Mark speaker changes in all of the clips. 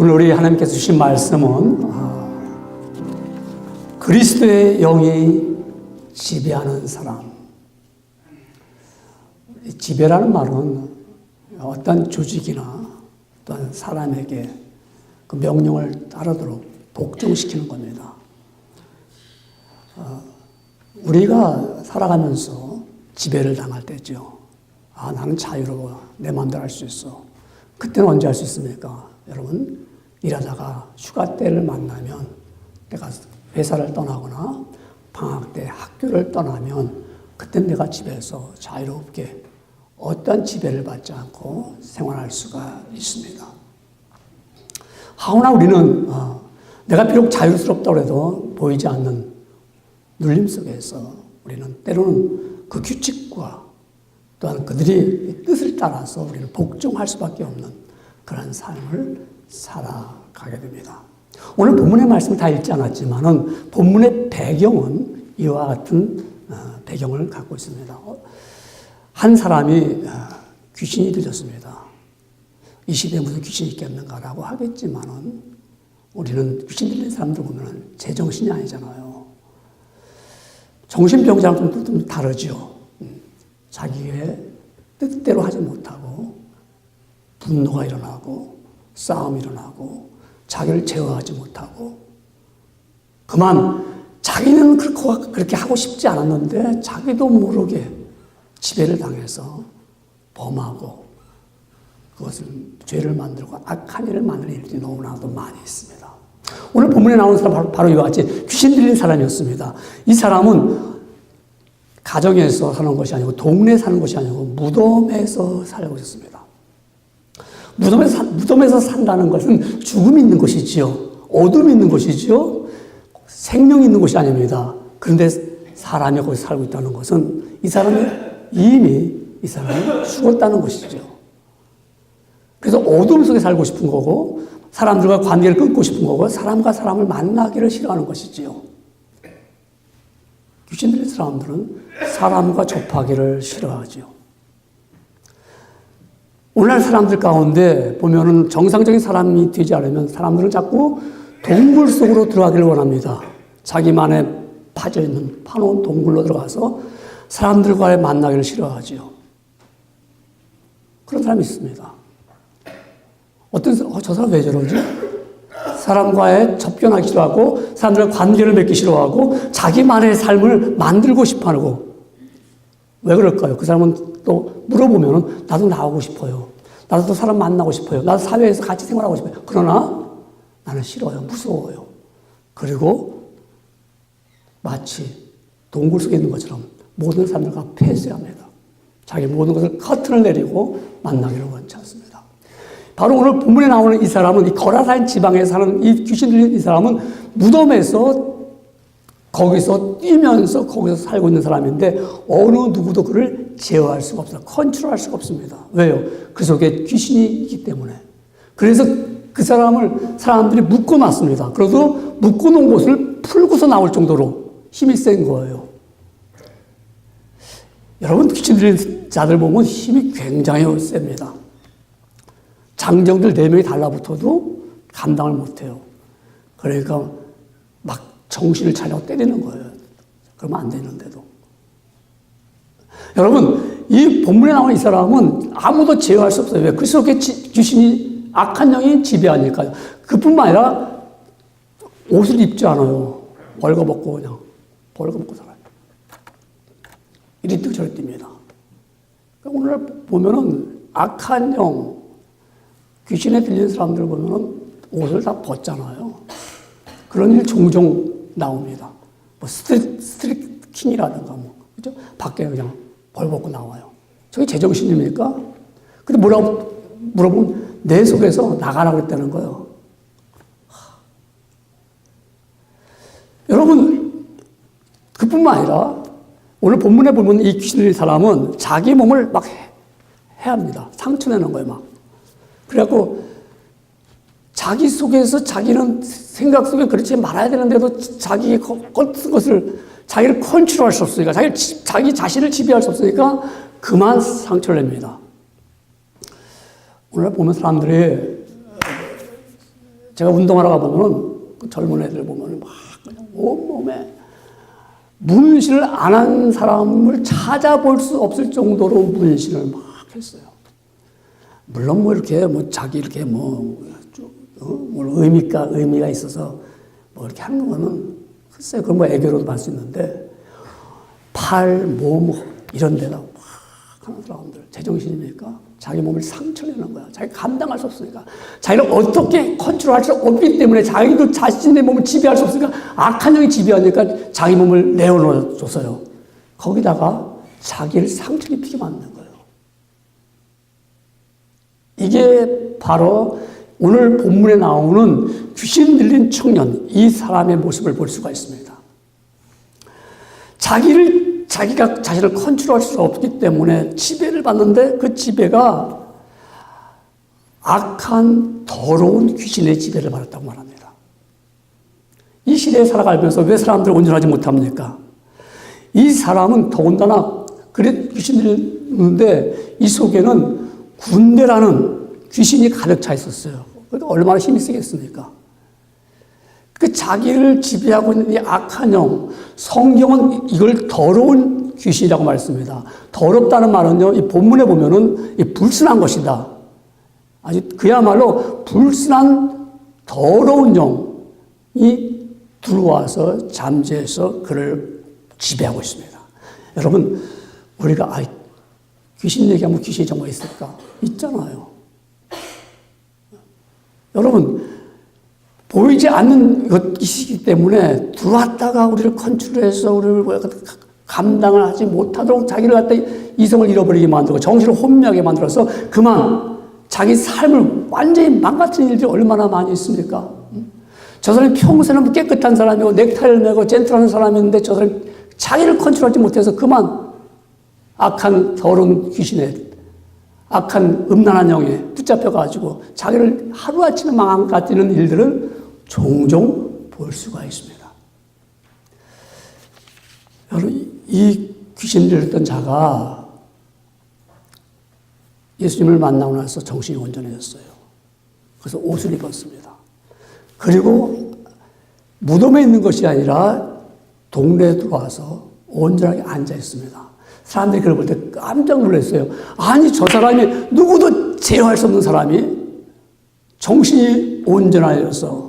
Speaker 1: 오늘 우리 하나님께서 주신 말씀은 그리스도의 영이 지배하는 사람. 지배라는 말은 어떤 조직이나 또한 사람에게 그 명령을 따르도록 복종시키는 겁니다. 우리가 살아가면서 지배를 당할 때죠. 나는 자유로워. 내 마음대로 할 수 있어. 그때는 언제 할 수 있습니까? 여러분, 일하다가 휴가 때를 만나면, 내가 회사를 떠나거나 방학 때 학교를 떠나면 그때 내가 집에서 자유롭게 어떤 지배를 받지 않고 생활할 수가 있습니다. 하오나 우리는 내가 비록 자유스럽다고 해도 보이지 않는 눌림 속에서 우리는 때로는 그 규칙과 또한 그들이 뜻을 따라서 우리는 복종할 수밖에 없는 그런 삶을 살아가게 됩니다. 오늘 본문의 말씀을 다 읽지 않았지만은 본문의 배경은 이와 같은 배경을 갖고 있습니다. 한 사람이 귀신이 들렸습니다. 이 시대에 무슨 귀신이 있겠는가라고 하겠지만은 우리는 귀신 들린 사람들 보면은 제정신이 아니잖아요. 정신병자랑 좀 다르죠. 자기의 뜻대로 하지 못하고 분노가 일어나고 싸움이 일어나고 자기를 제어하지 못하고 그만 자기는 그렇게 하고 싶지 않았는데 자기도 모르게 지배를 당해서 범하고 그것을 죄를 만들고 악한 일을 만드는 일들이 너무나도 많이 있습니다. 오늘 본문에 나오는 사람 바로 이와 같이 귀신 들린 사람이었습니다. 이 사람은 가정에서 사는 것이 아니고 동네에 사는 것이 아니고 무덤에서 살고 있었습니다. 무덤에서 산다는 것은 죽음이 있는 것이지요. 어둠이 있는 것이지요. 생명이 있는 것이 아닙니다. 그런데 사람이 거기서 살고 있다는 것은 이 사람이 이미 죽었다는 것이죠. 그래서 어둠 속에 살고 싶은 거고 사람들과 관계를 끊고 싶은 거고 사람과 사람을 만나기를 싫어하는 것이지요. 귀신 들린 사람들은 사람과 접하기를 싫어하지요. 오늘날 사람들 가운데 보면은 정상적인 사람이 되지 않으면 사람들은 자꾸 동굴 속으로 들어가기를 원합니다. 자기만에 파져있는 파놓은 동굴로 들어가서 사람들과의 만나기를 싫어하지요. 그런 사람이 있습니다. 저 사람 왜 저러지? 사람과의 접견하기 싫어하고 사람들과 관계를 맺기 싫어하고 자기만의 삶을 만들고 싶어하고 왜 그럴까요? 그 사람은 또 물어보면 나도 나오고 싶어요. 나도 또 사람 만나고 싶어요. 나도 사회에서 같이 생활하고 싶어요. 그러나 나는 싫어요. 무서워요. 그리고 마치 동굴 속에 있는 것처럼 모든 사람들과 폐쇄합니다. 자기 모든 것을 커튼을 내리고 만나기를 원치 않습니다. 바로 오늘 본문에 나오는 이 사람은 이 거라사인 지방에 사는 이 귀신 들린 이 사람은 무덤에서 거기서 뛰면서 거기서 살고 있는 사람인데 어느 누구도 그를 제어할 수가 없어요. 컨트롤할 수가 없습니다. 왜요? 그 속에 귀신이 있기 때문에. 그래서 그 사람들이 묶어놨습니다. 그래서 묶어놓은 곳을 풀고서 나올 정도로 힘이 센 거예요. 여러분 귀신 들린 자들 보면 힘이 굉장히 셉니다. 장정들 4명이 달라붙어도 감당을 못해요. 그러니까 막 정신을 차리고 때리는 거예요. 그러면 안 되는데도. 여러분, 이 본문에 나오는 이 사람은 아무도 제어할 수 없어요. 왜? 그 속에 귀신이, 악한 영이 지배하니까요. 그뿐만 아니라 옷을 입지 않아요. 벌거벗고 그냥 벌거벗고 살아요. 이리 뛰고 저리 뜁니다. 그러니까 오늘날 보면은 악한 영, 귀신에 들린 사람들 보면은 옷을 다 벗잖아요. 그런 일 종종 나옵니다. 뭐 스트릿 킹이라든가 뭐, 그죠? 밖에 그냥 벌벗고 나와요. 저게 제정신입니까? 근데 뭐라고 물어보면 내 속에서 나가라고 했다는 거예요. 여러분, 그뿐만 아니라 오늘 본문에 보면 이 귀신 들린 사람은 자기 몸을 막 해합니다. 상처내는 거예요, 막. 그래갖고 자기 속에서 자기는 생각 속에 그렇지 말아야 되는데도 자기의 것을 자기를 컨트롤할 수 없으니까 자기 자신을 지배할 수 없으니까 그만 상처를 냅니다. 오늘 보면 사람들이 제가 운동하러 가보면은 그 젊은 애들 보면은 막 그냥 온몸에 문신을 안 한 사람을 찾아볼 수 없을 정도로 문신을 막 했어요. 물론 뭐 이렇게 뭐 자기 이렇게 뭐 의미가 있어서 뭐 이렇게 하는 거는 글쎄요, 그건 뭐 애교로도 볼 수 있는데 팔, 몸 이런 데다 막 하는 사람들 제정신입니까? 자기 몸을 상처내는 거야. 자기 감당할 수 없으니까. 자기를 어떻게 컨트롤할 수 없기 때문에 자기도 자신의 몸을 지배할 수 없으니까 악한 영이 지배하니까 자기 몸을 내어놓아줬어요. 거기다가 자기를 상처 입히게 만드는 거예요. 이게 바로 오늘 본문에 나오는 귀신 들린 청년, 이 사람의 모습을 볼 수가 있습니다. 자기가 자신을 컨트롤할 수 없기 때문에 지배를 받는데 그 지배가 악한 더러운 귀신의 지배를 받았다고 말합니다. 이 시대에 살아가면서 왜 사람들을 온전하지 못합니까? 이 사람은 더군다나 그래 귀신들이 있는데 이 속에는 군대라는 귀신이 가득 차 있었어요. 그러니까 얼마나 힘이 세겠습니까? 그 자기를 지배하고 있는 이 악한 영, 성경은 이걸 더러운 귀신이라고 말했습니다. 더럽다는 말은요, 이 본문에 보면은 이 불순한 것이다. 아주 그야말로 불순한 더러운 영이 들어와서 잠재해서 그를 지배하고 있습니다. 여러분, 우리가 귀신 얘기하면 귀신이 정말 있을까? 있잖아요. 여러분, 보이지 않는 것이기 때문에 들어왔다가 우리를 컨트롤해서 우리를 감당을 하지 못하도록 자기를 갖다 이성을 잃어버리게 만들고 정신을 혼미하게 만들어서 그만 자기 삶을 완전히 망가뜨리는 일들이 얼마나 많이 있습니까? 저 사람이 평소에는 깨끗한 사람이고 넥타이를 메고 젠틀한 사람인데 저 사람이 자기를 컨트롤하지 못해서 그만 악한 더러운 귀신에 악한 음란한 영에 붙잡혀가지고 자기를 하루아침에 망가뜨리는 일들을 종종 볼 수가 있습니다. 여러분, 이 귀신 들렸던 자가 예수님을 만나고 나서 정신이 온전해졌어요. 그래서 옷을 입었습니다. 그리고 무덤에 있는 것이 아니라 동네에 들어와서 온전하게 앉아 있습니다. 사람들이 그걸 볼 때 깜짝 놀랐어요. 아니, 저 사람이 누구도 제어할 수 없는 사람이 정신이 온전하여서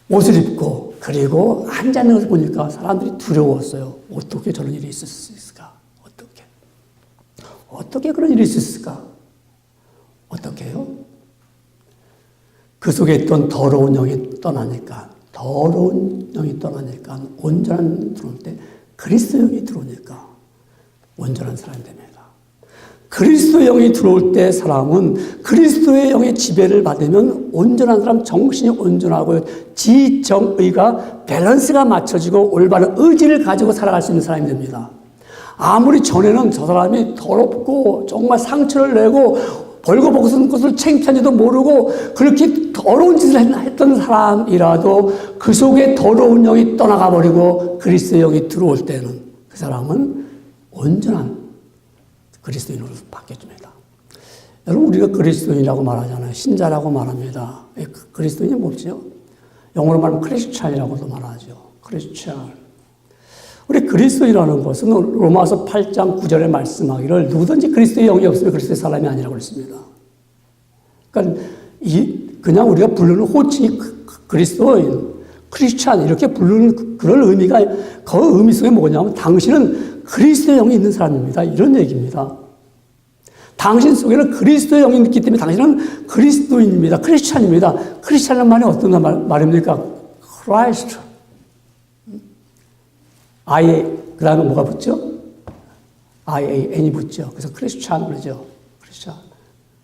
Speaker 1: 옷을 입고 그리고 앉아있는 것을 보니까 사람들이 두려웠어요. 어떻게 저런 일이 있을 수 있을까? 어떻게 그런 일이 있었을까? 어떻게요? 그 속에 있던 더러운 영이 떠나니까 온전한 들어올 때 그리스도 영이 들어오니까 온전한 사람이 됩니다. 그리스도 영이 들어올 때 사람은 그리스도의 영의 지배를 받으면 온전한 사람, 정신이 온전하고 지정의가 밸런스가 맞춰지고 올바른 의지를 가지고 살아갈 수 있는 사람이 됩니다. 아무리 전에는 저 사람이 더럽고 정말 상처를 내고 벌거벗은 것을 창피한지도 모르고 그렇게 더러운 짓을 했던 사람이라도 그 속에 더러운 영이 떠나가 버리고 그리스도의 영이 들어올 때는 그 사람은 온전한 그리스도인으로 바뀌어집니다. 여러분, 우리가 그리스도인이라고 말하잖아요. 신자라고 말합니다. 그리스도인이 뭐죠? 영어로 말하면 크리스찬이라고도 말하죠. 크리스찬. 우리 그리스도인이라는 것은 로마서 8장 9절에 말씀하기를 누구든지 그리스도의 영이 없으면 그리스도의 사람이 아니라고 그랬습니다. 그러니까 그냥 우리가 부르는 호칭이 그리스도인, 크리스찬 이렇게 부르는 그런 의미가 그 의미 속에 뭐냐면 당신은 그리스도의 영이 있는 사람입니다. 이런 얘기입니다. 당신 속에는 그리스도의 영이 있기 때문에 당신은 그리스도인입니다. 크리스찬입니다. 크리스찬이라는 말이 어떤 말입니까? 크라이스트. 그 다음에 뭐가 붙죠? IAN이 붙죠. 그래서 크리스찬 그러죠. 크리스찬.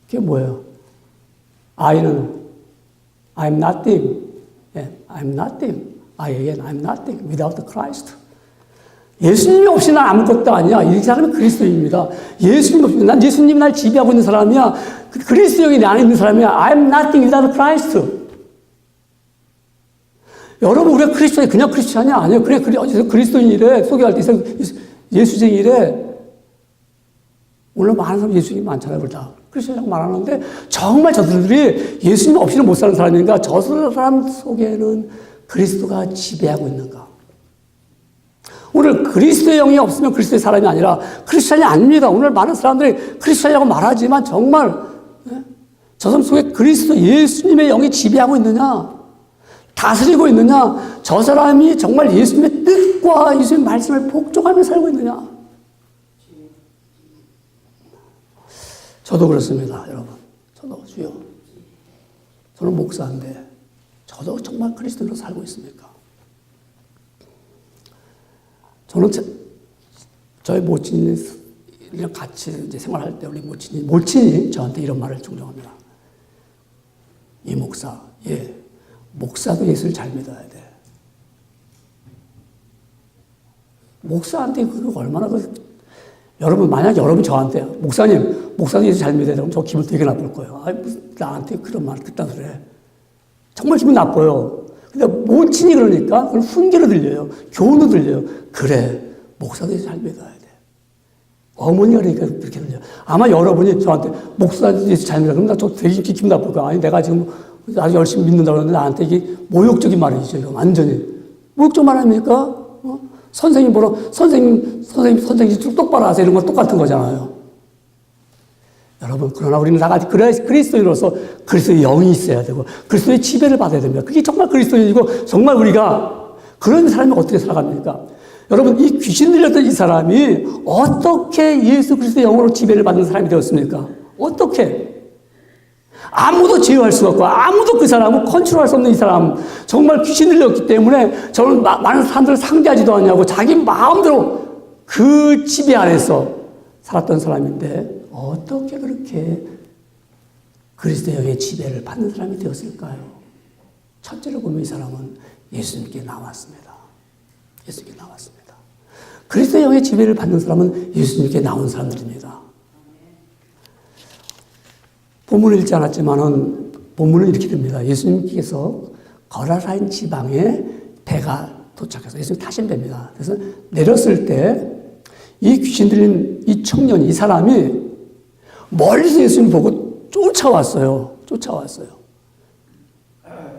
Speaker 1: 그게 뭐예요? I'm nothing. I'm nothing. IAN, I'm nothing without Christ. 예수님이 없이 난 아무것도 아니야. 이 사람은 그리스도인입니다. 예수님 없이 난 예수님이 날 지배하고 있는 사람이야. 그리스도 영이 내 안에 있는 사람이야. I'm nothing without Christ. 여러분, 우리가 그리스도인, 그냥 크리스찬이 아니에요. 그래, 그리스도인이래. 소개할 때 예수쟁이래. 오늘 많은 사람 예수님이 많잖아요, 그렇다. 크리스천이라고 말하는데 정말 저들이 예수님 없이는 못 사는 사람인가? 저 사람 속에는 그리스도가 지배하고 있는가? 오늘 그리스도의 영이 없으면 그리스도의 사람이 아니라 크리스천이 아닙니다. 오늘 많은 사람들이 크리스천이라고 말하지만 정말 저 사람 속에 그리스도 예수님의 영이 지배하고 있느냐? 다스리고 있느냐? 저 사람이 정말 예수님의 뜻과 예수님의 말씀을 복종하며 살고 있느냐? 저도 그렇습니다, 여러분. 저도 주여. 저는 목사인데 저도 정말 그리스도로 살고 있습니까? 저는 저희 모친이랑 같이 이제 생활할 때 우리 모친이 저한테 이런 말을 종종 합니다. 이 목사, 예, 목사도 예수를 잘 믿어야 돼. 목사한테 그거 얼마나 여러분, 만약 여러분 저한테 목사님, 목사도 예수 잘 믿어야 돼. 그럼 저 기분 되게 나쁠 거예요. 아이, 나한테 그런 말 그딴 소리 해. 정말 기분 나빠요. 근데 모친이 그러니까 그걸 훈계로 들려요. 교훈도 들려요. 그래, 목사도 예수 잘 믿어야 돼. 어머니가 그러니까 그렇게 들려요. 아마 여러분이 저한테 목사도 예수 잘 믿어야 돼. 그럼 나 저 되게 기분 나쁠 거야. 아니, 내가 지금 아주 열심히 믿는다고 그러는데 나한테 이게 모욕적인 말이죠. 이거 완전히. 모욕적 말 아닙니까? 선생님 보러, 선생님 똑바로 하세요. 이런 거 똑같은 거잖아요. 여러분, 그러나 우리는 나같이 그리스도인으로서 그리스도의 영이 있어야 되고, 그리스도의 지배를 받아야 됩니다. 그게 정말 그리스도인이고, 정말 우리가 그런 사람이 어떻게 살아갑니까? 여러분, 이 귀신 들렸던 이 사람이 어떻게 예수 그리스도의 영으로 지배를 받는 사람이 되었습니까? 어떻게? 아무도 제어할 수가 없고 아무도 그 사람을 컨트롤할 수 없는 이 사람 정말 귀신 들렸기 때문에 저는 많은 사람들을 상대하지도 않냐고 자기 마음대로 그 지배 안에서 살았던 사람인데 어떻게 그렇게 그리스도의 영의 지배를 받는 사람이 되었을까요? 첫째로 보면 이 사람은 예수님께 나왔습니다. 예수님께 나왔습니다. 그리스도의 영의 지배를 받는 사람은 예수님께 나온 사람들입니다. 본문을 읽지 않았지만은 본문은 이렇게 됩니다. 예수님께서 거라사인 지방에 배가 도착해서 예수님 타신 배입니다. 그래서 내렸을 때 이 귀신 들린 이 청년이, 이 사람이 멀리서 예수님 보고 쫓아왔어요.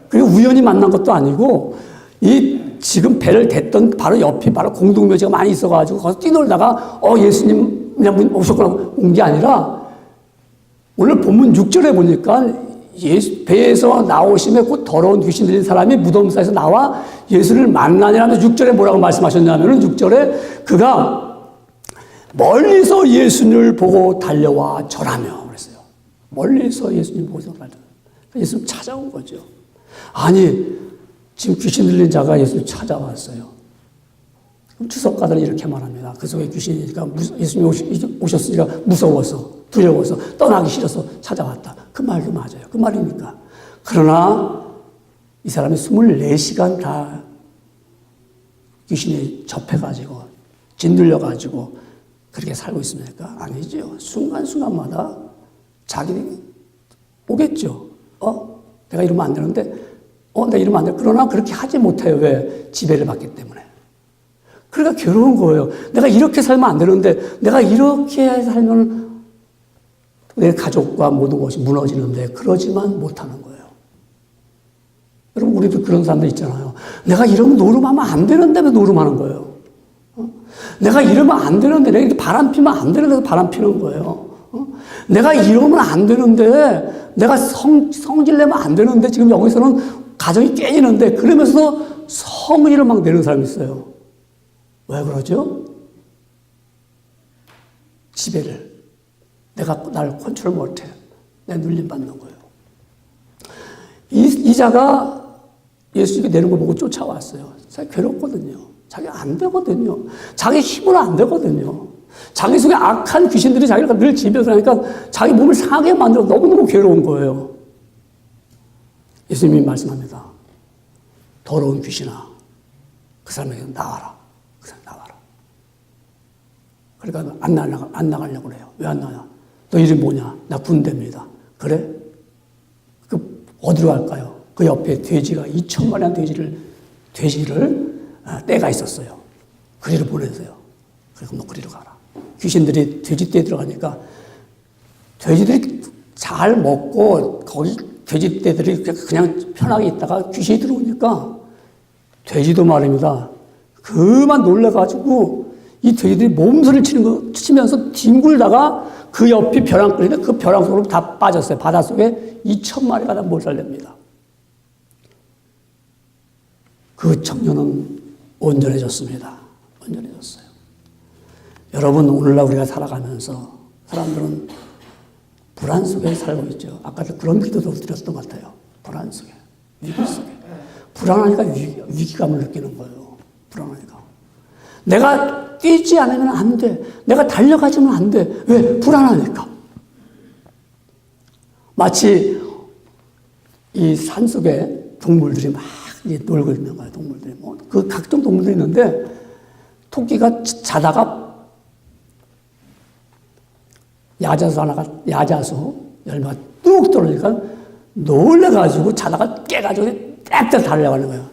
Speaker 1: 그리고 우연히 만난 것도 아니고 이 지금 배를 댔던 바로 옆에 바로 공동묘지가 많이 있어가지고 거기서 뛰놀다가 예수님 그냥 오셨구나 온 게 아니라 오늘 본문 6절에 보니까 배에서 나오심에 곧 더러운 귀신 들린 사람이 무덤 사이에서 나와 예수를 만나냐면 6절에 뭐라고 말씀하셨냐면 6절에 그가 멀리서 예수님을 보고 달려와 절하며 그랬어요. 멀리서 예수님 보고 달려와. 예수님 찾아온 거죠. 아니 지금 귀신 들린 자가 예수님 찾아왔어요. 그럼 주석가들은 이렇게 말합니다. 그 속에 귀신이니까 예수님 오셨으니까 무서워서 두려워서 떠나기 싫어서 찾아왔다. 그 말도 맞아요. 그 말입니까? 그러나 이 사람이 24시간 다 귀신이 접해가지고 짓눌려가지고 그렇게 살고 있습니까? 아니죠. 순간순간마다 자기 오겠죠. 내가 이러면 안 되는데 내가 이러면 안 돼. 그러나 그렇게 하지 못해요. 왜? 지배를 받기 때문에. 그러니까 괴로운 거예요. 내가 이렇게 살면 안 되는데 내가 이렇게 살면 내 가족과 모든 것이 무너지는데 그러지만 못하는 거예요. 여러분 우리도 그런 사람들 있잖아요. 내가 이러면 노름하면 안 되는데 왜 노름하는 거예요? 내가 이러면 안 되는데 내가 이렇게 바람 피면 안 되는데 바람 피는 거예요. 내가 이러면 안 되는데 내가 성질 내면 안 되는데 지금 여기서는 가정이 깨지는데 그러면서 성의를 막 내는 사람이 있어요. 왜 그러죠? 지배를. 내가 나를 컨트롤 못해. 내가 눌림받는 거예요. 이 자가 예수님이 내는 걸 보고 쫓아왔어요. 자기 괴롭거든요. 자기 안 되거든요. 자기 힘으로 안 되거든요. 자기 속에 악한 귀신들이 자기를 늘 지배해서 하니까 자기 몸을 상하게 만들어 너무너무 괴로운 거예요. 예수님이 말씀합니다. 더러운 귀신아, 그 사람에게 나와라. 그 사람 나와라. 그러니까 안 나가려고 그래요. 왜 안 나와? 너 이름이 뭐냐? 나 군대입니다. 그래? 그 어디로 갈까요? 그 옆에 돼지가 2,000마리한 돼지를 떼가 있었어요. 그리로 보내세요. 그리고 너 그리로 가라. 귀신들이 돼지떼에 들어가니까 돼지들이 잘 먹고 거기 돼지떼들이 그냥 편하게 있다가 귀신이 들어오니까 돼지도 말입니다. 그만 놀래가지고 이 돼지들이 몸소리를 치면서 뒹굴다가 그 옆이 벼랑 끓는데 그 벼랑 속으로 다 빠졌어요. 바닷속에 2,000마리가 다 몰살됩니다. 그 청년은 온전해졌습니다. 온전해졌어요. 여러분, 오늘날 우리가 살아가면서 사람들은 불안 속에 살고 있죠. 아까도 그런 기도도 드렸던 것 같아요. 불안 속에, 위기 속에. 불안하니까 위기감을 느끼는 거예요. 불안하니까. 내가 뛰지 않으면 안 돼. 내가 달려가지면 안 돼. 왜? 불안하니까. 마치 이 산속에 동물들이 막 놀고 있는 거예요. 동물들이. 그 각종 동물들이 있는데 토끼가 자다가 야자수 열매가 뚝 떨어지니까 놀래가지고 자다가 깨가지고 땡땡 달려가는 거예요.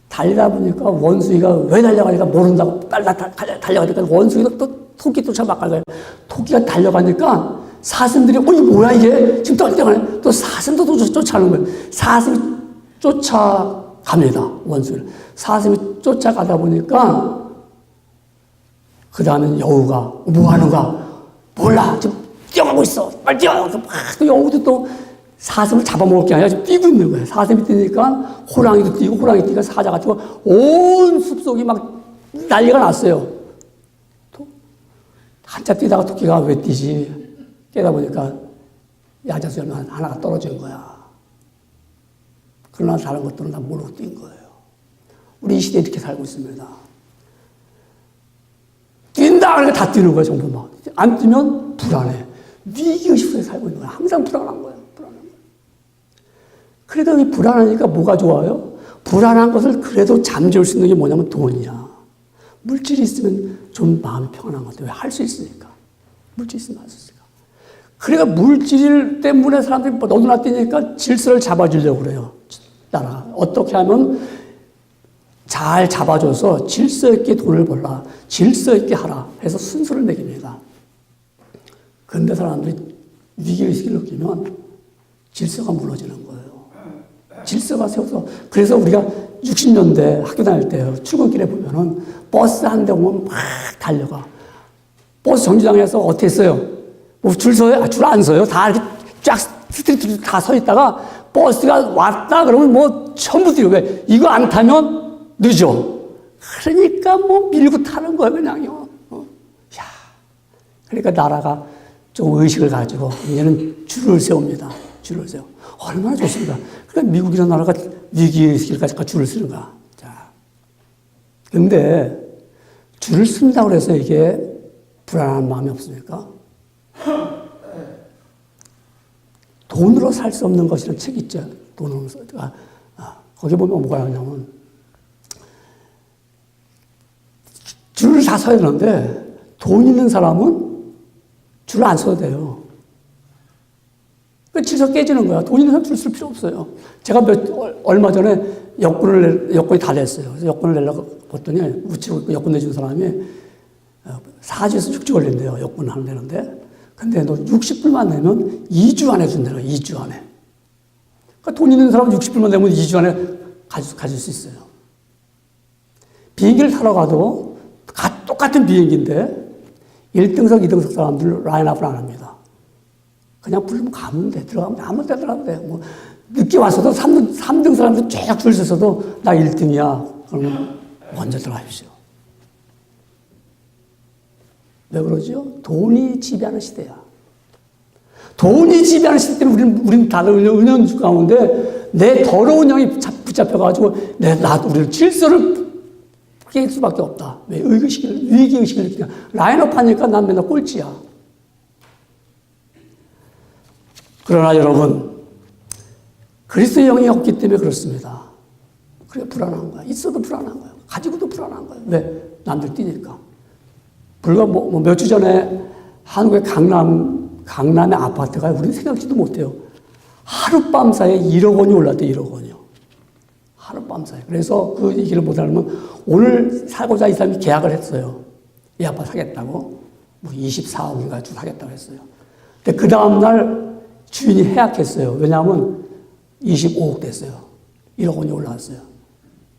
Speaker 1: 달리다 보니까 원숭이가 왜 달려가니까 모른다고 달려가니까 원숭이가 또 토끼 쫓아막가는 거예요. 토끼가 달려가니까 사슴들이 이게 뭐야 이게 지금 떨려가네. 또 사슴도 쫓아가는 거예요. 사슴이 쫓아갑니다. 원숭이를. 사슴이 쫓아가다 보니까 그 다음에 여우가 뭐 하는가 몰라. 지금 뛰어가고 있어. 빨리 뛰어. 그 여우도 또 사슴을 잡아먹을 게 아니라 지금 뛰고 있는 거예요. 사슴이 뛰니까 호랑이도 뛰고 호랑이 뛰니까 사자가 뛰고 온 숲속이 막 난리가 났어요. 한참 뛰다가 토끼가 왜 뛰지? 깨다 보니까 야자수 열매 하나가 떨어진 거야. 그러나 다른 것들은 다 모르고 뛴 거예요. 우리 이 시대에 이렇게 살고 있습니다. 뛴다 그러니까 다 뛰는 거예요. 전부 막. 안 뛰면 불안해. 위기의식 속에 살고 있는 거예요. 항상 불안한 거예요. 불안한 거예요. 그래도 이 불안하니까 뭐가 좋아요? 불안한 것을 그래도 잠재울 수 있는 게 뭐냐면 돈이야. 물질이 있으면 좀 마음이 평안한 것 같아요. 왜? 할 수 있으니까. 물질이 있으면 할 수 있으니까. 그러니까 물질 때문에 사람들이 너도나 뛰니까 질서를 잡아주려고 그래요. 나라. 어떻게 하면 잘 잡아줘서 질서 있게 돈을 벌라. 질서 있게 하라. 해서 순서를 매깁니다. 그런데 사람들이 위기의식을 느끼면 질서가 무너지는 거예요. 질서가 세워서. 그래서 우리가 60년대 학교 다닐 때 출근길에 보면은 버스 한 대 오면 막 달려가. 버스 정류장에서 어떻게 했어요? 뭐 줄 서요? 줄 안 서요? 다 이렇게 쫙 스트리트로 다 서 있다가 버스가 왔다 그러면 뭐 전부 뛰어. 왜? 이거 안 타면 늦어. 그러니까 뭐 밀고 타는 거예요, 그냥요. 야. 그러니까 나라가 좀 의식을 가지고 이제는 줄을 세웁니다. 줄을 세워. 얼마나 좋습니다. 그러니까 미국이라는 나라가 위기의식을 가지고 줄을 쓰는 거야. 자. 근데 줄을 쓴다고 해서 이게 불안한 마음이 없습니까? 돈으로 살 수 없는 것이라는 책이 있죠. 돈으로. 거기 보면 뭐가 나오냐면 줄을 다 서야 되는데 돈 있는 사람은 줄을 안 서도 돼요. 그 질서 깨지는 거야. 돈 있는 사람 줄 쓸 필요 없어요. 제가 얼마 전에 여권이 다 됐어요. 그래서 여권을 내려고 봤더니 우체국 여권 내준 사람이 4주에서 6주 걸린대요. 여권 하나 내는데. 근데 너 60불만 내면 2주 안에 준다고. 2주 안에. 그러니까 돈 있는 사람은 60불만 내면 2주 안에 가질 수 있어요. 비행기를 타러 가도 똑같은 비행기인데 1등석, 2등석 사람들 라인업을 안 합니다. 그냥 부르면 가면 돼. 들어가면 아무 데 들어가면 돼. 뭐 늦게 왔어도 3등 사람들 쫙 줄 서서도 나 1등이야. 그러면 먼저 들어가십시오. 왜 그러죠? 돈이 지배하는 시대야. 돈이 지배하는 시대 때문에 우리는 다들 은연중 가운데 내 더러운 영이 붙잡혀가지고 우리를 질서를 깨길 수밖에 없다. 왜? 위기의식을 느끼냐. 라인업 하니까 난 맨날 꼴찌야. 그러나 여러분, 그리스도의 영이 없기 때문에 그렇습니다. 그래, 불안한 거야. 있어도 불안한 거야. 가지고도 불안한 거야. 왜? 남들 뛰니까. 불과 몇 주 전에 한국의 강남의 아파트가 우리는 생각지도 못해요. 하룻밤 사이에 1억 원이 올랐대, 1억 원이요. 하룻밤 사이에. 그래서 그 얘기를 못하면 오늘 사고자 이 사람이 계약을 했어요. 이 아파트 사겠다고. 뭐 24억인가 주사겠다고 했어요. 근데 그 다음날 주인이 해약했어요. 왜냐하면 25억 됐어요. 1억 원이 올라왔어요.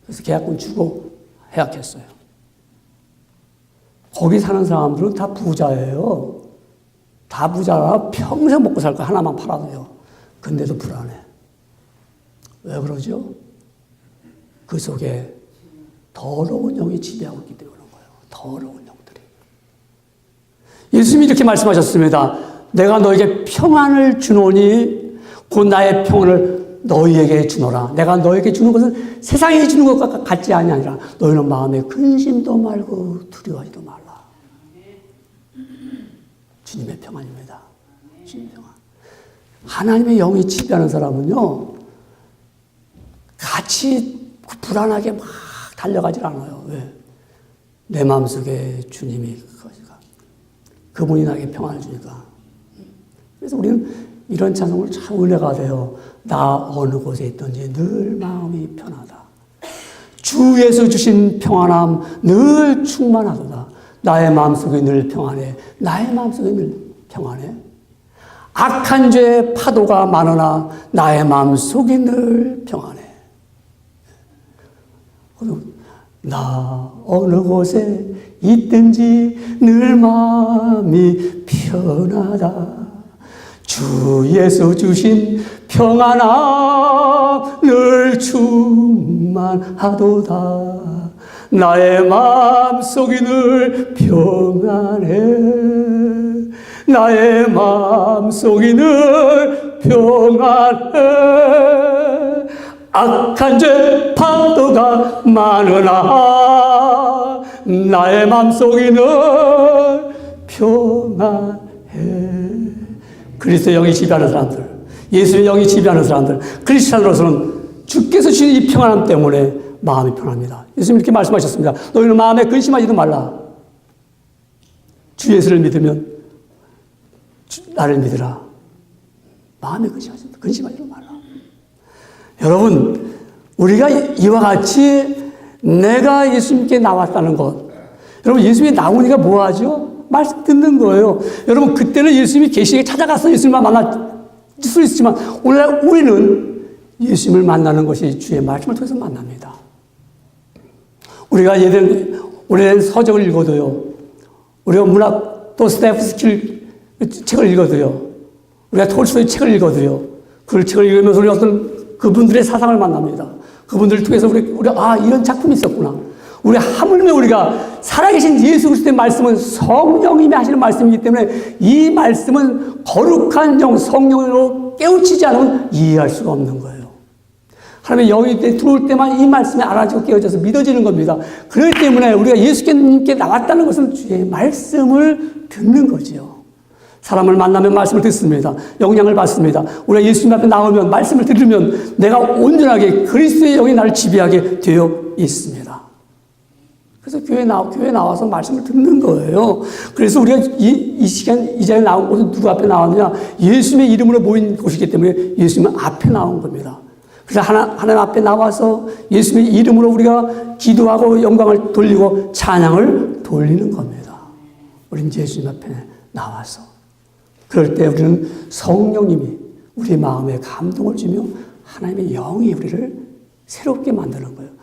Speaker 1: 그래서 계약금 주고 해약했어요. 거기 사는 사람들은 다 부자예요. 다 부자라 평생 먹고 살 거 하나만 팔아도요. 근데도 불안해. 왜 그러죠? 그 속에 더러운 영이 지배하고 있기 때문에 그런 거예요. 더러운 영들이. 예수님이 이렇게 말씀하셨습니다. 내가 너에게 평안을 주노니 곧 나의 평안을 너희에게 주노라. 내가 너에게 주는 것은 세상이 주는 것과 같지 아니라 너희는 마음에 근심도 말고 두려워하지도 말라. 주님의 평안입니다. 주님의 평안. 하나님의 영이 지배하는 사람은요, 같이 불안하게 막 달려가질 않아요. 왜? 내 마음속에 주님이 그분이 나에게 평안을 주니까. 그래서 우리는 이런 찬송을 참 은혜가 돼요. 나 어느 곳에 있든지 늘 마음이 편하다. 주 예수 주신 평안함 늘 충만하도다. 나의 마음속에 늘 평안해. 나의 마음속에 늘 평안해. 악한 죄의 파도가 많으나 나의 마음속에 늘 평안해. 나 어느 곳에 있든지 늘 마음이 편하다. 주 예수 주신 평안함 늘 충만하도다. 나의 마음속이 늘 평안해. 나의 마음속이 늘 평안해. 악한 죄 파도가 많으나 나의 마음속이 늘 평안해. 그리스도의 영이 지배하는 사람들, 예수의 영이 지배하는 사람들, 크리스찬으로서는 주께서 주신 이 평안함 때문에 마음이 편합니다. 예수님 이렇게 말씀하셨습니다. 너희는 마음에 근심하지도 말라. 주 예수를 믿으면 나를 믿으라. 마음에 근심하지도 말라. 여러분, 우리가 이와 같이 내가 예수님께 나왔다는 것. 여러분, 예수님이 나오니까 뭐 하죠? 말씀 듣는 거예요. 여러분, 그때는 예수님이 계시게 찾아가서 예수님만 만날 수 있지만 오늘날 우리는 예수님을 만나는 것이 주의 말씀을 통해서 만납니다. 우리가 오래된 서적을 읽어도요. 우리가 문학 도스토옙스키 책을 읽어도요. 우리가 톨스토이 책을 읽어도요. 그 책을 읽으면서 우리 어떤 그분들의 사상을 만납니다. 그분들을 통해서 우리가 이런 작품이 있었구나. 우리 하물며 우리가 살아계신 예수 그리스도의 말씀은 성령님이 하시는 말씀이기 때문에 이 말씀은 거룩한 영, 성령으로 깨우치지 않으면 이해할 수가 없는 거예요. 하나님의 영이 들어올 때만 이 말씀이 알아지고 깨어져서 믿어지는 겁니다. 그렇기 때문에 우리가 예수님께 나왔다는 것은 주의 말씀을 듣는 거지요. 사람을 만나면 말씀을 듣습니다. 영향을 받습니다. 우리가 예수님 앞에 나오면 말씀을 들으면 내가 온전하게 그리스도의 영이 나를 지배하게 되어 있습니다. 그래서 교회에 나와서 말씀을 듣는 거예요. 그래서 우리가 이 시간, 이 자리에 나온 곳은 누구 앞에 나왔느냐? 예수님의 이름으로 모인 곳이기 때문에 예수님 앞에 나온 겁니다. 그래서 하나님 앞에 나와서 예수님의 이름으로 우리가 기도하고 영광을 돌리고 찬양을 돌리는 겁니다. 우리는 예수님 앞에 나와서. 그럴 때 우리는 성령님이 우리 마음에 감동을 주며 하나님의 영이 우리를 새롭게 만드는 거예요.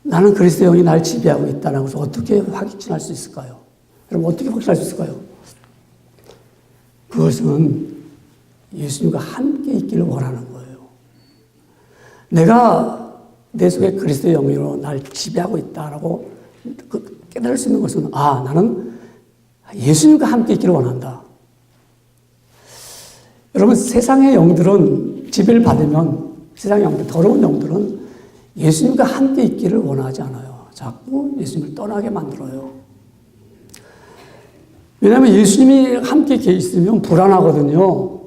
Speaker 1: 나는 그리스도의 영이 날 지배하고 있다는 것을 어떻게 확신할 수 있을까요? 여러분, 어떻게 확신할 수 있을까요? 그것은 예수님과 함께 있기를 원하는 거예요. 내가 내 속에 그리스도의 영으로 날 지배하고 있다라고 깨달을 수 있는 것은 나는 예수님과 함께 있기를 원한다. 여러분, 세상의 영들은 지배를 받으면 세상의 영들, 더러운 영들은 예수님과 함께 있기를 원하지 않아요. 자꾸 예수님을 떠나게 만들어요. 왜냐하면 예수님이 함께 있으면 불안하거든요.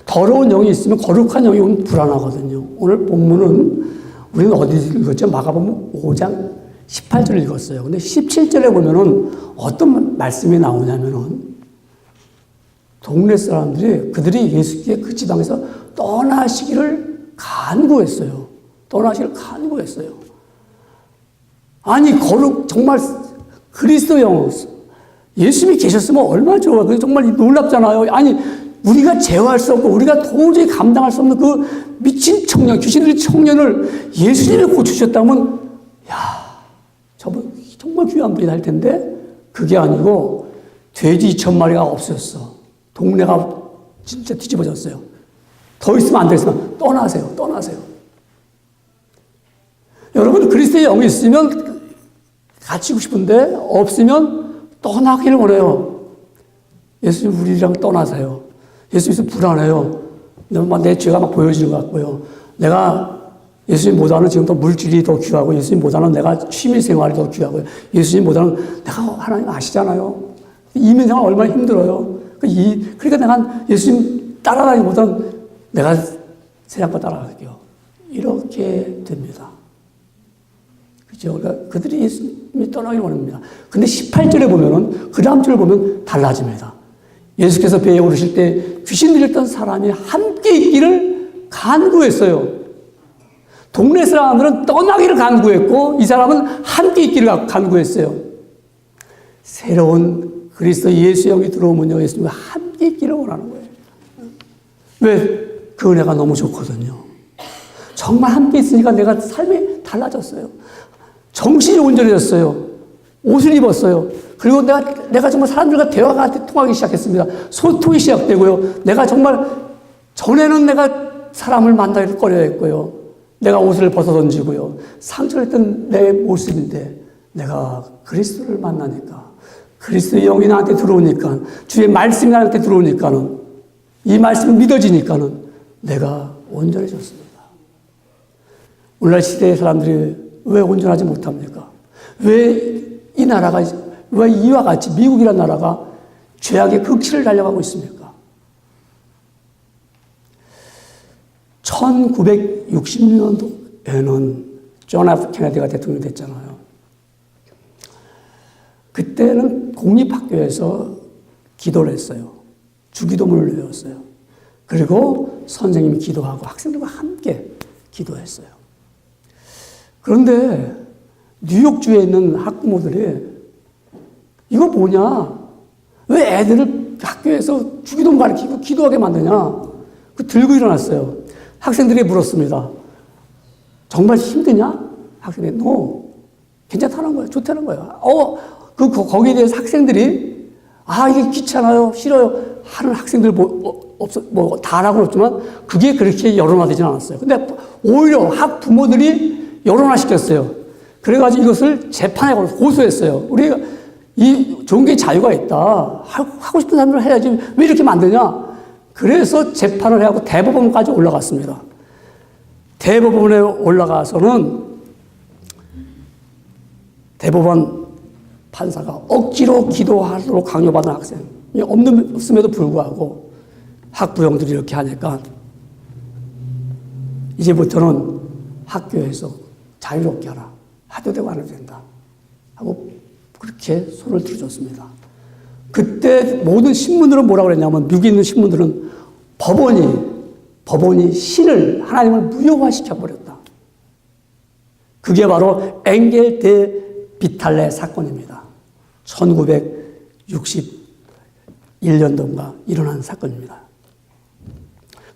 Speaker 1: 더러운 영이 있으면 거룩한 영이 오면 불안하거든요. 오늘 본문은 우리는 어디 읽었죠? 마가복음 5장 18절을 읽었어요. 근데 17절에 보면은 어떤 말씀이 나오냐면은 동네 사람들이 그들이 예수께 그 지방에서 떠나시기를 간구했어요. 떠나시기를 간구했어요. 아니, 정말 그리스도 영, 예수님이 계셨으면 얼마나 좋아요. 그게 정말 놀랍잖아요. 아니, 우리가 제어할 수 없고 우리가 도저히 감당할 수 없는 그 미친 청년, 귀신들의 청년을 예수님이 고치셨다면, 야, 저분 정말 귀한 분이 할 텐데, 그게 아니고 돼지 2,000마리가 없어졌어. 동네가 진짜 뒤집어졌어요. 더 있으면 안 되겠으면 떠나세요. 떠나세요. 여러분, 그리스도의 영이 있으면 갇히고 싶은데 없으면 떠나기를 원해요. 예수님 우리랑 떠나세요. 예수님 있으면 불안해요. 내 죄가 막 보여지는 것 같고요. 내가 예수님보다는 지금 더 물질이 더 귀하고, 예수님보다는 내가 취미생활이 더 귀하고요. 예수님보다는 내가 하나님 아시잖아요. 이민생활 얼마나 힘들어요. 그러니까 내가 예수님 따라다니기보다는 내가 세상과 따라갈게요. 이렇게 됩니다. 그죠? 그러니까 그들이 예수님이 떠나기를 원합니다. 근데 18절에 보면은, 그 다음 절을 보면 달라집니다. 예수께서 배에 오르실 때 귀신 들렸던 사람이 함께 있기를 간구했어요. 동네 사람들은 떠나기를 간구했고, 이 사람은 함께 있기를 간구했어요. 새로운 그리스도 예수의 영이 들어오면요, 예수님과 함께 있기를 원하는 거예요. 왜? 그 은혜가 너무 좋거든요. 정말 함께 있으니까 내가 삶이 달라졌어요. 정신이 온전해졌어요. 옷을 입었어요. 그리고 내가 정말 사람들과 대화가 통하기 시작했습니다. 소통이 시작되고요. 내가 정말, 전에는 내가 사람을 만나기를 꺼려했고요. 내가 옷을 벗어던지고요. 상처를 했던 내 모습인데, 내가 그리스도를 만나니까, 그리스도의 영이 나한테 들어오니까, 주의 말씀이 나한테 들어오니까는, 이 말씀이 믿어지니까는 내가 온전해졌습니다. 오늘날 시대의 사람들이 왜 온전하지 못합니까? 왜 이 나라가, 왜 이와 같이 미국이라는 나라가 죄악의 극치를 달려가고 있습니까? 1960년도에는 존 F 케네디가 대통령이 됐잖아요. 그때는 공립학교에서 기도를 했어요. 주기도문을 외웠어요. 그리고 선생님이 기도하고 학생들과 함께 기도했어요. 그런데 뉴욕주에 있는 학부모들이 이거 뭐냐? 왜 애들을 학교에서 주기도문 가르치고 기도하게 만드냐? 그 들고 일어났어요. 학생들이 물었습니다. 정말 힘드냐? 학생들이 no. 괜찮다는 거예요. 좋다는 거예요. 거기에 대해서 학생들이 이게 귀찮아요. 싫어요. 하는 학생들 다라고는 없지만 그게 그렇게 여론화되진 않았어요. 근데 오히려 학부모들이 여론화시켰어요. 그래가지고 이것을 재판에 걸어서 고소했어요. 우리가 이 종교의 자유가 있다. 하고 싶은 사람들 해야지. 왜 이렇게 만드냐? 그래서 재판을 해갖고 대법원까지 올라갔습니다. 대법원에 올라가서는 대법원 판사가 억지로 기도하도록 강요받은 학생이 없음에도 불구하고 학부형들이 이렇게 하니까 이제부터는 학교에서 자유롭게 하라. 해도 되고 안 해도 된다. 하고 그렇게 손을 들어줬습니다. 그때 모든 신문들은 뭐라고 그랬냐면, 미국에 있는 신문들은 법원이 신을, 하나님을 무효화시켜버렸다. 그게 바로 엥겔 대 비탈레 사건입니다. 1961년도인가 일어난 사건입니다.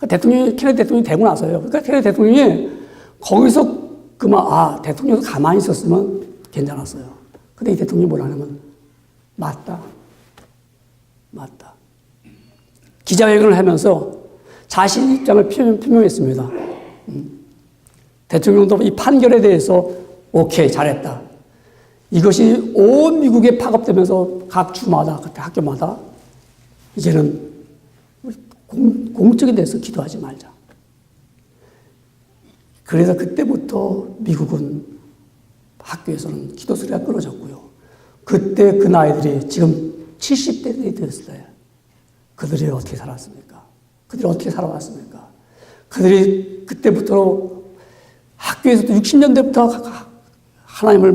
Speaker 1: 케네디 대통령이 되고 나서요. 그러니까 케네디 대통령이 거기서 대통령도 가만히 있었으면 괜찮았어요. 근데 이 대통령이 뭐라냐면, 맞다. 기자회견을 하면서 자신 입장을 표명했습니다. 대통령도 이 판결에 대해서 오케이, 잘했다. 이것이 온 미국에 파급되면서 각 주마다, 그때 학교마다 이제는 공적인 데서 기도하지 말자. 그래서 그때부터 미국은 학교에서는 기도 소리가 끊어졌고요. 그때 그 나이들이 지금 70대들이 됐을 때 그들이 어떻게 살았습니까? 그들이 어떻게 살아왔습니까? 그들이 그때부터 학교에서도 60년대부터 하나님을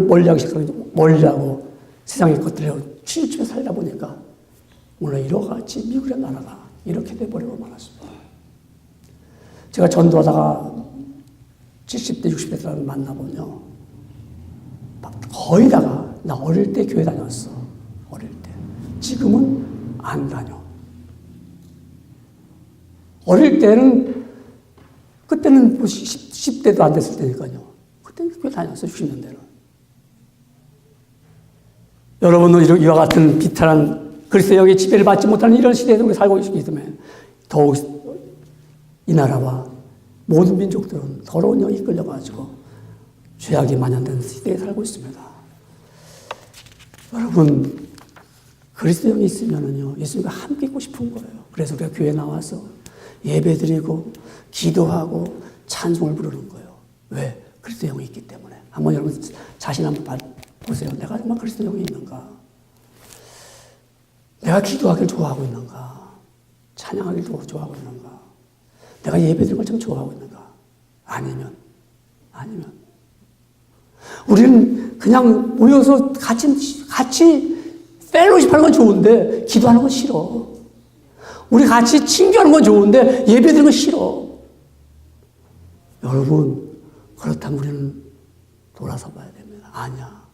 Speaker 1: 멀리하고 세상의 것들을 치우치며 살다 보니까 오늘 이와 같이 미국의 나라가 이렇게 돼버리고 말았습니다. 제가 전도하다가 70대, 60대 사람을 만나보면요. 거의 다가 나 어릴 때 교회 다녔어. 어릴 때. 지금은 안 다녀. 어릴 때는, 그때는 10대도 안 됐을 때니까요. 그때는 교회 다녔어요, 60년대는. 여러분은 이와 같은 비탄한 그리스도의 영의 지배를 받지 못하는 이런 시대에 우리 살고 있기 때문에 더욱 이 나라와 모든 민족들은 더러운 영이 끌려가지고 죄악이 만연된 시대에 살고 있습니다. 여러분, 그리스도 영이 있으면은요, 예수님과 함께 있고 싶은 거예요. 그래서 우리가 교회에 나와서 예배드리고, 기도하고, 찬송을 부르는 거예요. 왜? 그리스도 영이 있기 때문에. 한번 여러분 자신 한번 보세요. 내가 정말 그리스도 영이 있는가? 내가 기도하기를 좋아하고 있는가? 찬양하기를 좋아하고 있는가? 내가 예배드리는 걸 참 좋아하고 있는가? 아니면 우리는 그냥 모여서 같이 펠로십 하는 건 좋은데 기도하는 건 싫어. 우리 같이 친교하는 건 좋은데 예배드리는 건 싫어. 여러분, 그렇다면 우리는 돌아서 봐야 됩니다. 아니야.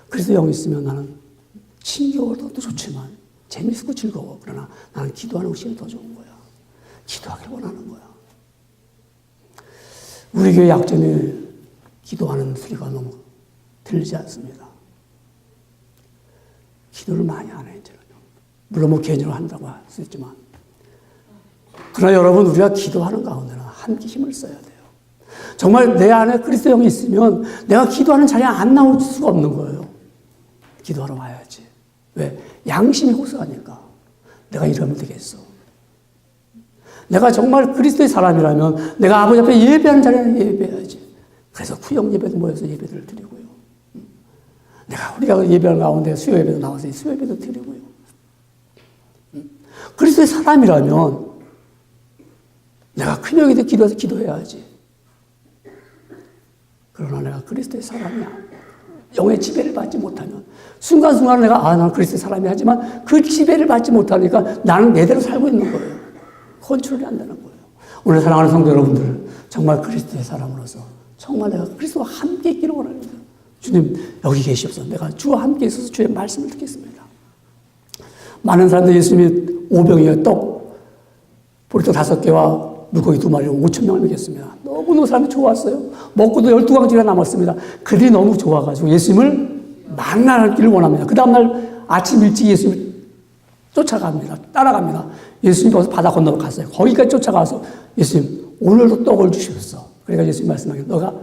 Speaker 1: 그래서 영이 있으면 나는 친교도 좋지만 재밌고 즐거워. 그러나 나는 기도하는 것이 더 좋은 거야. 기도하기를 원하는 거야. 우리 교회 약점이 기도하는 소리가 너무 들리지 않습니다. 기도를 많이 안 해, 이제는. 물론 개인적으로 한다고 할 수 있지만. 그러나 여러분, 우리가 기도하는 가운데는 함께 힘을 써야 돼요. 정말 내 안에 그리스도 영이 있으면 내가 기도하는 자리에 안 나올 수가 없는 거예요. 기도하러 와야지. 왜? 양심이 호소하니까. 내가 이러면 되겠어. 내가 정말 그리스도의 사람이라면 내가 아버지 앞에 예배하는 자리에 예배해야지. 그래서 구역 예배도 모여서 예배를 드리고요. 우리가 예배하는 가운데 수요 예배도 나와서 수요 예배도 드리고요. 그리스도의 사람이라면 내가 큰형에게 기도해서 기도해야지. 그러나 내가 그리스도의 사람이야. 영의 지배를 받지 못하면 순간순간 내가 나는 그리스도의 사람이 하지만 그 지배를 받지 못하니까 나는 내대로 살고 있는 거예요. 컨트롤이 안 되는 거예요. 오늘 사랑하는 성도 여러분들, 정말 그리스도의 사람으로서 정말 내가 그리스도와 함께 있기를 원합니다. 주님 여기 계시옵소서. 내가 주와 함께 있어서 주의 말씀을 듣겠습니다. 많은 사람들이 예수님이 오병이어 떡 보리떡 5개와 물고기 2마리로 5,000명을 먹였습니다. 너무너무 사람이 좋았어요. 먹고도 12강지가 남았습니다. 그들이 너무 좋아가지고 예수님을 만나기를 원합니다. 그 다음날 아침 일찍 예수님을 쫓아갑니다. 따라갑니다. 예수님이 거기서 바다 건너러 갔어요. 거기까지 쫓아가서 예수님 오늘도 떡을 주시옵소서. 그러니까 예수님 말씀하기를 너가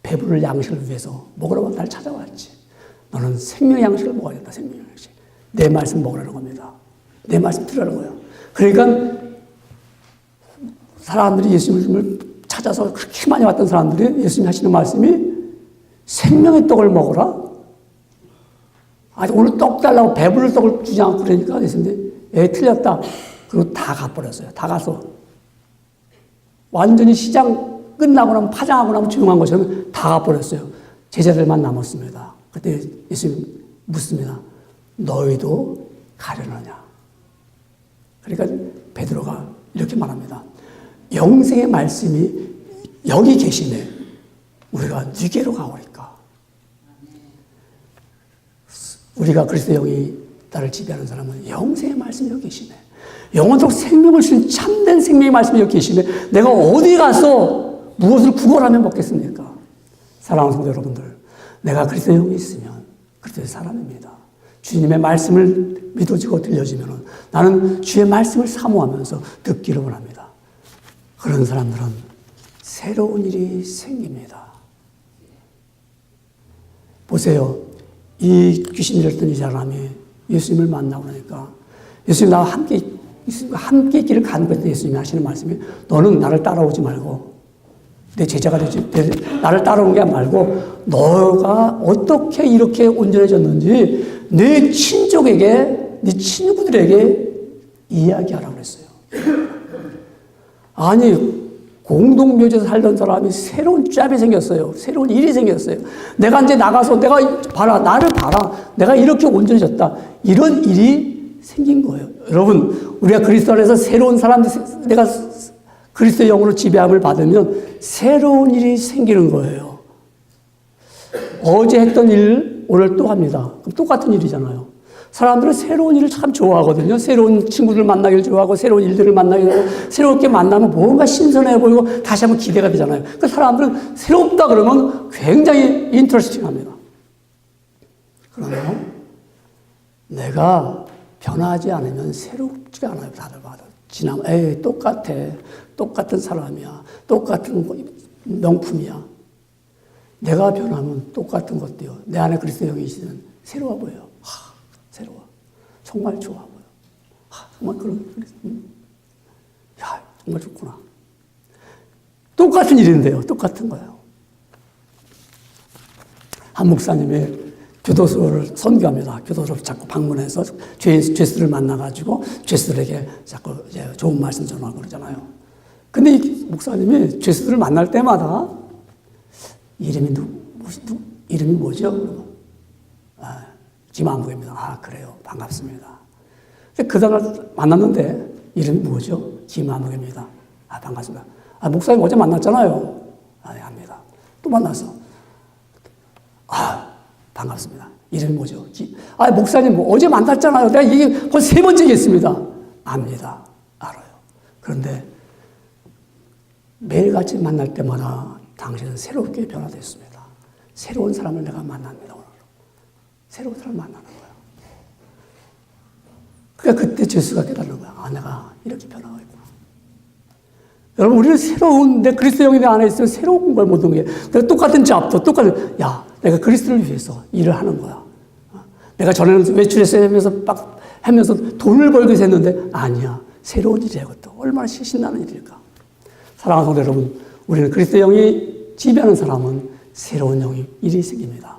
Speaker 1: 배부를 양식을 위해서 먹으러 날 찾아왔지. 너는 생명의 양식을 먹어야겠다. 생명의 양식. 내 말씀 먹으라는 겁니다. 내 말씀 들으라는 거예요. 그러니까 사람들이 예수님을 찾아서 그렇게 많이 왔던 사람들이 예수님이 하시는 말씀이 생명의 떡을 먹어라. 오늘 떡 달라고 배부를 떡을 주지 않고 그러니까 예수님이 틀렸다. 그리고 다 가버렸어요. 다 가서 완전히 시장 끝나고 나면 파장하고 나면 조용한 것처럼 다 가버렸어요. 제자들만 남았습니다. 그때 예수님 묻습니다. 너희도 가려느냐? 그러니까 베드로가 이렇게 말합니다. 영생의 말씀이 여기 계시네. 우리가 네게로 가오리까? 우리가 그리스도 영이 나를 지배하는 사람은 영생의 말씀이 여기 계시네. 영원토록 생명을 주신 참된 생명의 말씀이 여기 계시네. 내가 어디 가서 무엇을 구걸하며 먹겠습니까? 사랑하는 성도 여러분들, 내가 그리스도 영이 있으면 그리스도의 사람입니다. 주님의 말씀을 믿어지고 들려지면 나는 주의 말씀을 사모하면서 듣기를 원합니다. 그런 사람들은 새로운 일이 생깁니다. 보세요. 이 귀신 들렸던 이 사람이 예수님을 만나고 나니까 예수님 나와 함께 예수님과 함께 있기를 간구했던 예수님이 하시는 말씀이 너는 나를 따라오지 말고 내 제자가 되지 나를 따라오는 게 말고 너가 어떻게 이렇게 온전해졌는지 내 친족에게 네 친구들에게 이야기하라고 그랬어요. 아니 공동묘지에서 살던 사람이 새로운 짭이 생겼어요. 새로운 일이 생겼어요. 내가 이제 나가서 나를 봐라. 내가 이렇게 온전해졌다. 이런 일이 생긴 거예요. 여러분, 우리가 그리스도 안에서 새로운 사람들, 내가 그리스도의 영으로 지배함을 받으면 새로운 일이 생기는 거예요. 어제 했던 일 오늘 또 합니다. 그럼 똑같은 일이잖아요. 사람들은 새로운 일을 참 좋아하거든요. 새로운 친구들 만나기를 좋아하고, 새로운 일들을 만나기를 좋아하고, 새롭게 만나면 뭔가 신선해 보이고, 다시 한번 기대가 되잖아요. 그 사람들은 새롭다 그러면 굉장히 인터레스팅 합니다. 그러나 내가 변하지 않으면 새롭지가 않아요. 다들 봐도. 에이, 똑같아. 똑같은 사람이야. 똑같은 명품이야. 내가 변하면 똑같은 것도요. 내 안에 그리스도 영이 있으면 새로워 보여요. 새로워. 정말 좋아 보여. 정말 야, 정말 좋구나. 똑같은 일인데요. 똑같은 거예요. 한 목사님이 교도소를 선교합니다. 교도소를 자꾸 방문해서 죄수들을 만나가지고 죄수들에게 자꾸 이제 좋은 말씀 전하고 그러잖아요. 근데 이 목사님이 죄수들을 만날 때마다 이름이 뭐죠? 김한국입니다. 그래요. 반갑습니다. 그 다음날 만났는데 이름이 뭐죠? 김한국입니다. 반갑습니다. 목사님 어제 만났잖아요. 네, 압니다. 또 만나서 반갑습니다. 이름이 뭐죠? 목사님 어제 만났잖아요. 내가 이게 거의 3번째겠습니다. 압니다. 알아요. 그런데 매일같이 만날 때마다 당신은 새롭게 변화됐습니다. 새로운 사람을 내가 만납니다. 오늘. 새로운 사람을 만나는 거예요. 그러니까 그때 죄수가 깨달는 거야. 내가 이렇게 변화가 있구나. 여러분, 우리는 새로운데 그리스도 영이 내 안에 있으면 새로운 걸 모든 게. 내가 똑같은 잡도, 내가 그리스도를 위해서 일을 하는 거야. 내가 전에는 외출해서 하면서 돈을 벌기 위해서 했는데, 아니야. 새로운 일이야, 이것도. 얼마나 신나는 일일까. 사랑하는 성도 여러분, 우리는 그리스도 영이 지배하는 사람은 새로운 일이 생깁니다.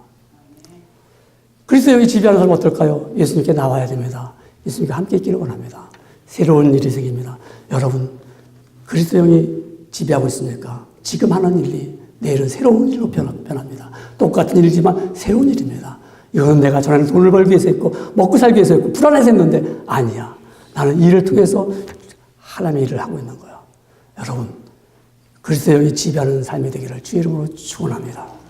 Speaker 1: 그리스도 영이 지배하는 사람은 어떨까요? 예수님께 나와야 됩니다. 예수님과 함께 있기를 원합니다. 새로운 일이 생깁니다. 여러분, 그리스도 영이 지배하고 있습니까? 지금 하는 일이 내일은 새로운 일로 변합니다. 똑같은 일이지만 새로운 일입니다. 이거는 내가 전에는 돈을 벌기 위해서 했고 먹고 살기 위해서 했고 불안해서 했는데 아니야. 나는 일을 통해서 하나님의 일을 하고 있는 거야. 여러분, 그리스도 영이 지배하는 삶이 되기를 주의 이름으로 축원합니다.